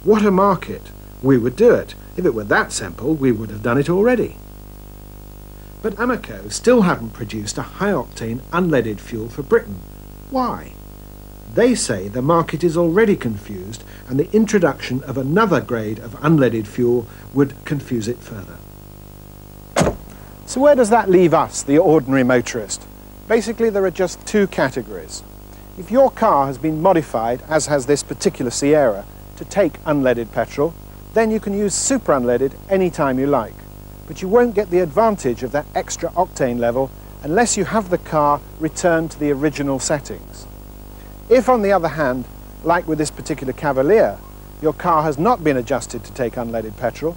What a market! We would do it. If it were that simple, we would have done it already. But Amoco still haven't produced a high-octane unleaded fuel for Britain. Why? They say the market is already confused and the introduction of another grade of unleaded fuel would confuse it further. So where does that leave us, the ordinary motorist? Basically, there are just two categories. If your car has been modified, as has this particular Sierra, to take unleaded petrol, then you can use super unleaded any time you like. But you won't get the advantage of that extra octane level unless you have the car returned to the original settings. If, on the other hand, like with this particular Cavalier, your car has not been adjusted to take unleaded petrol,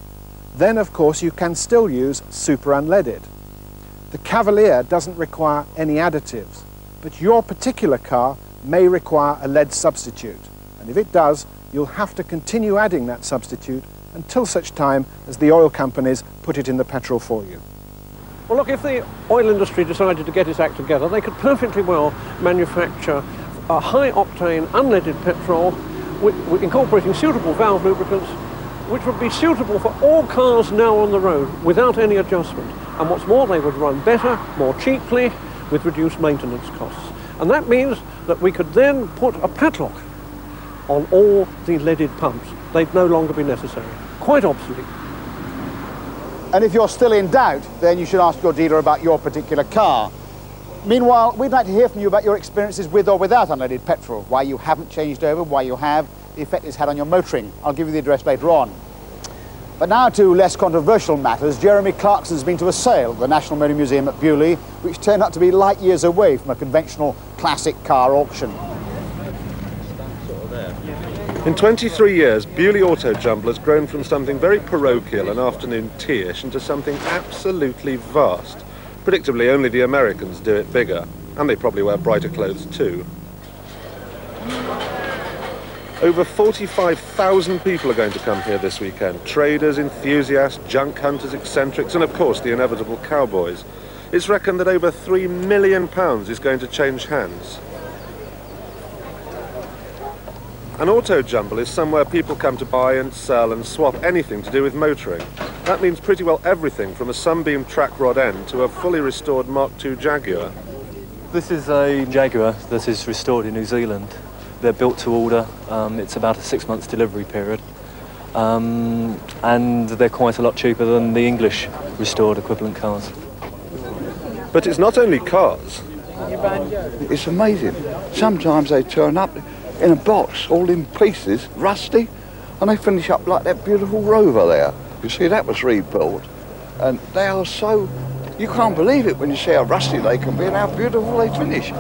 then of course you can still use super unleaded. The Cavalier doesn't require any additives, but your particular car may require a lead substitute, and if it does, you'll have to continue adding that substitute until such time as the oil companies put it in the petrol for you. Well, look, if the oil industry decided to get its act together, they could perfectly well manufacture a high-octane unleaded petrol incorporating suitable valve lubricants, which would be suitable for all cars now on the road without any adjustment. And what's more, they would run better, more cheaply, with reduced maintenance costs. And that means that we could then put a padlock on all the leaded pumps. They'd no longer be necessary. Quite obsolete. And if you're still in doubt, then you should ask your dealer about your particular car. Meanwhile, we'd like to hear from you about your experiences with or without unleaded petrol, why you haven't changed over, why you have, the effect it's had on your motoring. I'll give you the address later on. But now to less controversial matters. Jeremy Clarkson's been to a sale at the National Motor Museum at Beaulieu, which turned out to be light years away from a conventional classic car auction. In 23 years, Beaulieu Auto Jumble has grown from something very parochial and afternoon tea-ish into something absolutely vast. Predictably, only the Americans do it bigger, and they probably wear brighter clothes too. Over 45,000 people are going to come here this weekend. Traders, enthusiasts, junk hunters, eccentrics, and of course the inevitable cowboys. It's reckoned that over £3 million is going to change hands. An auto jumble is somewhere people come to buy and sell and swap anything to do with motoring. That means pretty well everything from a Sunbeam track rod end to a fully restored Mark II Jaguar. This is a Jaguar that is restored in New Zealand. They're built to order. It's about a 6 months delivery period. And they're quite a lot cheaper than the English restored equivalent cars. But it's not only cars. It's amazing. Sometimes they turn up in a box, all in pieces, rusty, and they finish up like that beautiful Rover there. You see, that was rebuilt, and they are so, you can't believe it when you see how rusty they can be and how beautiful they finish.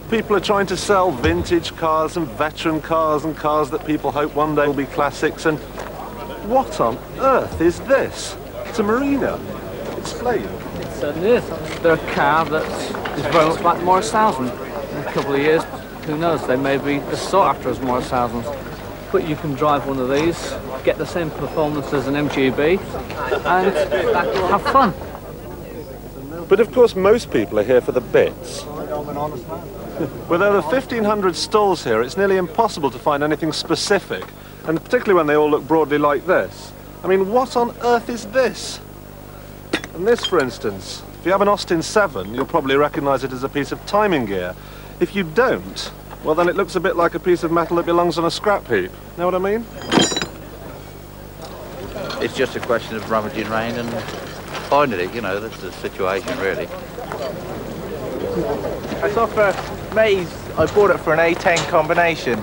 People are trying to sell vintage cars and veteran cars and cars that people hope one day will be classics, and what on earth is this? It's a Marina. Explain. It certainly is. They're a car that is very much like Morris 1000. In a couple of years, who knows, they may be as sought after as Morris 1000s. But you can drive one of these, get the same performance as an MGB, and have fun. But of course most people are here for the bits. With over 1,500 stalls here, it's nearly impossible to find anything specific, and particularly when they all look broadly like this. I mean, what on earth is this? And this, for instance, if you have an Austin 7, you'll probably recognise it as a piece of timing gear. If you don't, well then it looks a bit like a piece of metal that belongs on a scrap heap. Know what I mean? It's just a question of rummaging around and finding it, you know, that's the situation really. It's off Mays. I bought it for an A10 combination.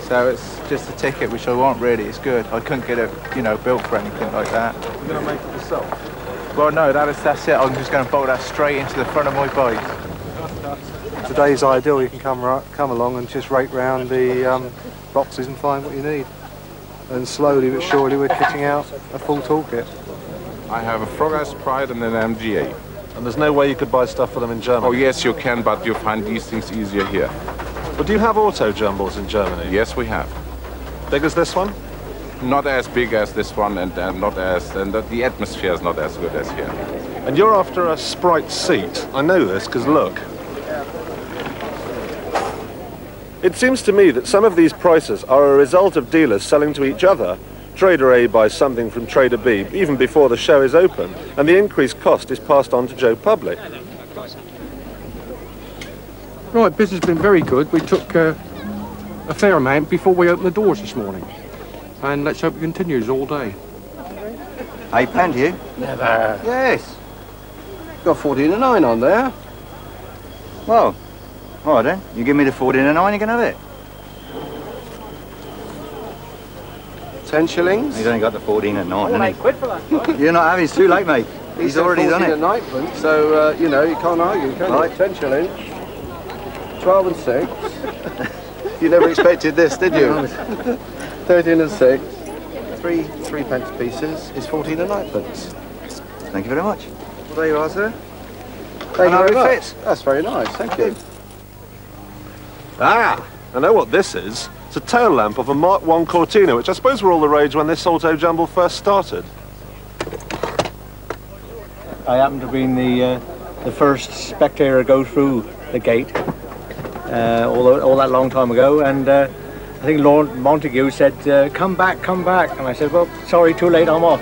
So it's just a ticket, which I want really, it's good. I couldn't get it, you know, built for anything like that. You're going to make it yourself? Well, no, that's it. I'm just going to bolt that straight into the front of my bike. Today's ideal. You can come along and just rake round the boxes and find what you need. And slowly but surely we're kitting out a full toolkit. I have a Froghouse Pride and an MGA. And there's no way you could buy stuff for them in Germany? Oh yes, you can, but you find these things easier here. But do you have auto jumbles in Germany? Yes, we have. Big as this one? Not as big as this one, and the atmosphere is not as good as here. And you're after a Sprite seat. I know this, because look. It seems to me that some of these prices are a result of dealers selling to each other. Trader A buys something from Trader B even before the show is open, and the increased cost is passed on to Joe Public. Right, business has been very good. We took a fair amount before we opened the doors this morning. And let's hope it continues all day. Hey, penned you? Never. Yes. Got 14 and 9 on there. Well, all right then. You give me the 14 and 9, you can have it. 10 shillings. He's only got the 14 and 9, hasn't he? Quid for that. You're not having, it's too late, mate. He's already done it. 14 and 9, so, you know, you can't argue, can you? Right. 10 shillings. 12 and 6. You never expected this, did you? 13 and 6. 3 pence pieces is 14 and 9 pence. Thank you very much. Well, there you are, sir. Thank you very much. That's very nice, thank you. Ah, I know what this is. It's a tail lamp of a Mark I Cortina, which I suppose were all the rage when this auto jumble first started. I happened to be the first spectator to go through the gate all that long time ago, and I think Lord Montague said, come back, and I said, well, sorry, too late, I'm off.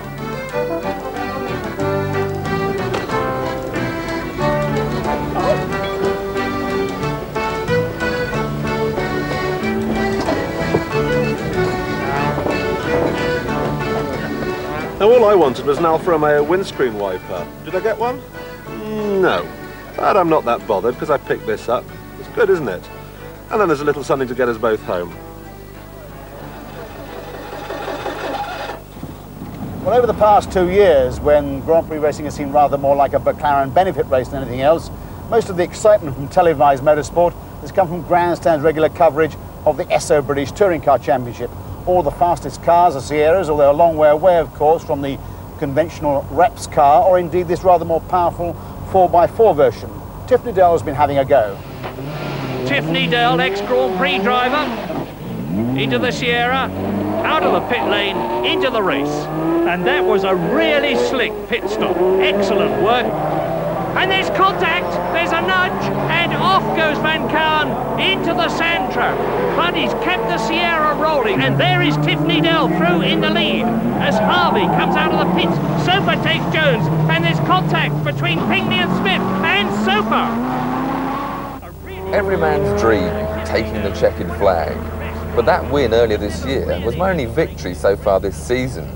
Now all I wanted was an Alfa Romeo windscreen wiper. Did I get one? No. But I'm not that bothered because I picked this up. It's good, isn't it? And then there's a little something to get us both home. Well, over the past 2 years, when Grand Prix racing has seemed rather more like a McLaren benefit race than anything else, most of the excitement from televised motorsport has come from Grandstand's regular coverage of the Esso British Touring Car Championship. All the fastest cars are Sierras, although a long way away, of course, from the conventional Reps car, or indeed this rather more powerful 4x4 version. Tiffany Dell has been having a go. Tiffany Dell, ex-Grand Prix driver, into the Sierra, out of the pit lane, into the race. And that was a really slick pit stop. Excellent work. And there's contact, there's a nudge, and off goes Van Caan into the sand trap. But he's kept the Sierra rolling, and there is Tiffany Dell through in the lead as Harvey comes out of the pits. Soper takes Jones, and there's contact between Pinckney and Smith, and Soper. Every man's dream, taking the checkered flag. But that win earlier this year was my only victory so far this season.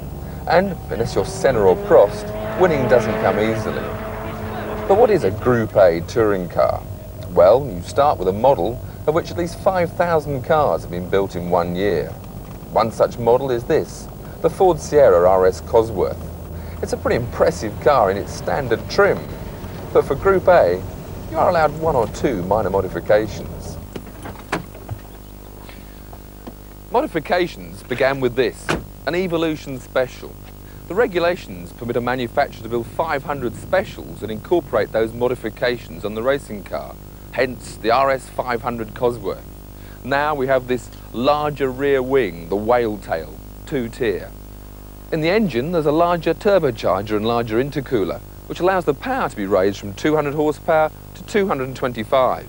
And unless you're Senna or Prost, winning doesn't come easily. But what is a Group A touring car? Well, you start with a model of which at least 5,000 cars have been built in 1 year. One such model is this, the Ford Sierra RS Cosworth. It's a pretty impressive car in its standard trim, but for Group A, you are allowed 1 or 2 minor modifications. Modifications began with this, an Evolution Special. The regulations permit a manufacturer to build 500 specials and incorporate those modifications on the racing car, hence the RS 500 Cosworth. Now we have this larger rear wing, the whale tail, 2-tier. In the engine there's a larger turbocharger and larger intercooler, which allows the power to be raised from 200 horsepower to 225.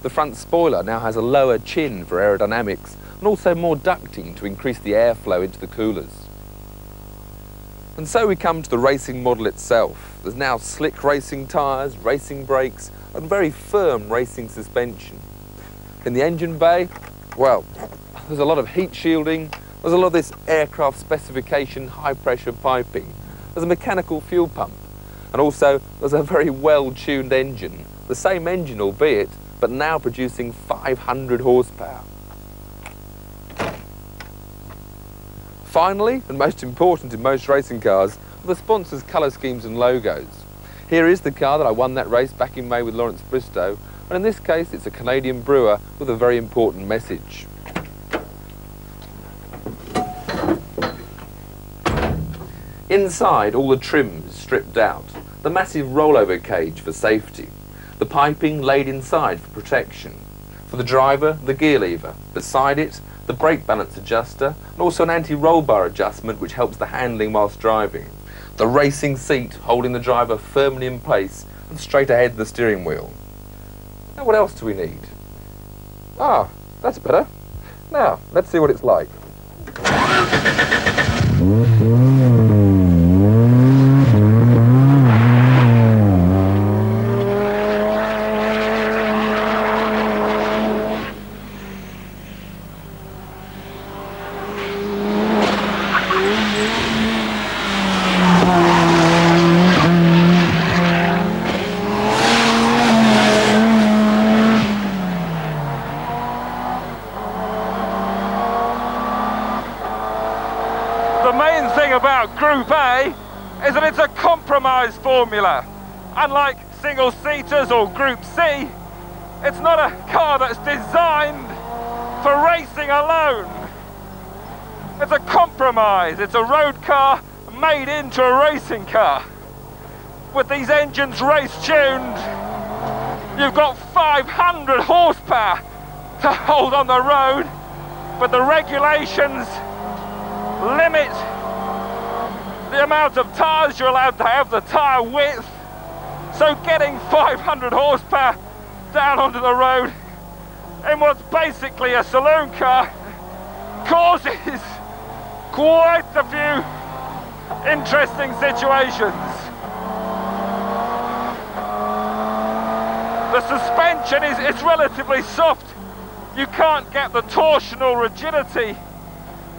The front spoiler now has a lower chin for aerodynamics and also more ducting to increase the airflow into the coolers. And so we come to the racing model itself. There's now slick racing tyres, racing brakes, and very firm racing suspension. In the engine bay, well, there's a lot of heat shielding, there's a lot of this aircraft specification high pressure piping, there's a mechanical fuel pump, and also there's a very well-tuned engine. The same engine, albeit, but now producing 500 horsepower. Finally, and most important in most racing cars, are the sponsors' colour schemes and logos. Here is the car that I won that race back in May with Lawrence Bristow, and in this case it's a Canadian brewer with a very important message. Inside, all the trim is stripped out, the massive rollover cage for safety, the piping laid inside for protection. For the driver, the gear lever. Beside it, the brake balance adjuster, and also an anti-roll bar adjustment which helps the handling whilst driving. The racing seat holding the driver firmly in place, and straight ahead the steering wheel. Now what else do we need? Ah, That's better. Now, let's see what it's like. The main thing about Group A is that it's a compromise formula. Unlike single-seaters or Group C, it's not a car that's designed for racing alone. It's a compromise. It's a road car made into a racing car. With these engines race-tuned, you've got 500 horsepower to hold on the road, but the regulations limit the amount of tyres you're allowed to have, the tyre width. So getting 500 horsepower down onto the road in what's basically a saloon car causes quite a few interesting situations. The suspension is relatively soft. You can't get the torsional rigidity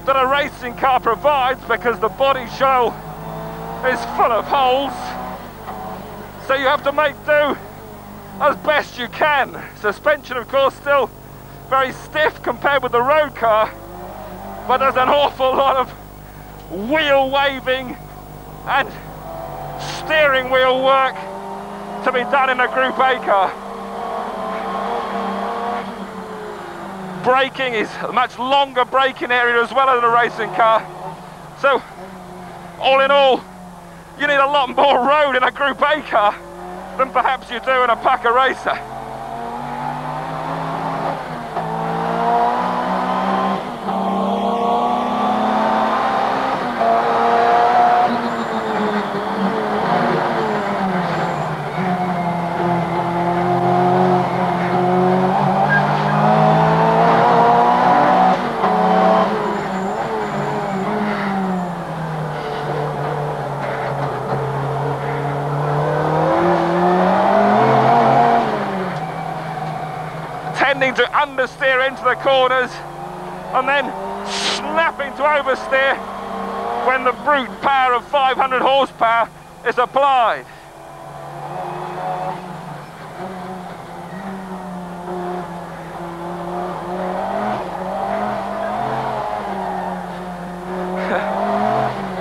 that a racing car provides because the body shell is full of holes. So you have to make do as best you can. Suspension, of course, still very stiff compared with the road car, but there's an awful lot of wheel waving and steering wheel work to be done in a Group A car. Braking is a much longer braking area as well as a racing car. So, all in all, you need a lot more road in a Group A car than perhaps you do in a Packer Racer. Tending to understeer into the corners and then snapping to oversteer when the brute power of 500 horsepower is applied.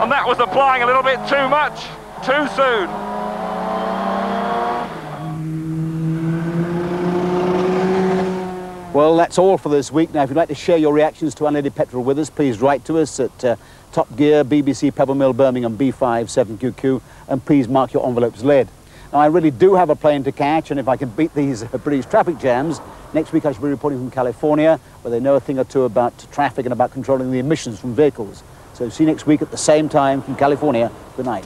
And that was applying a little bit too much, too soon. Well, that's all for this week. Now, if you'd like to share your reactions to Unleaded Petrol with us, please write to us at Top Gear, BBC Pebble Mill, Birmingham, B57QQ, and please mark your envelopes lead. Now, I really do have a plane to catch, and if I can beat these British traffic jams, next week I shall be reporting from California, where they know a thing or two about traffic and about controlling the emissions from vehicles. So see you next week at the same time from California. Good night.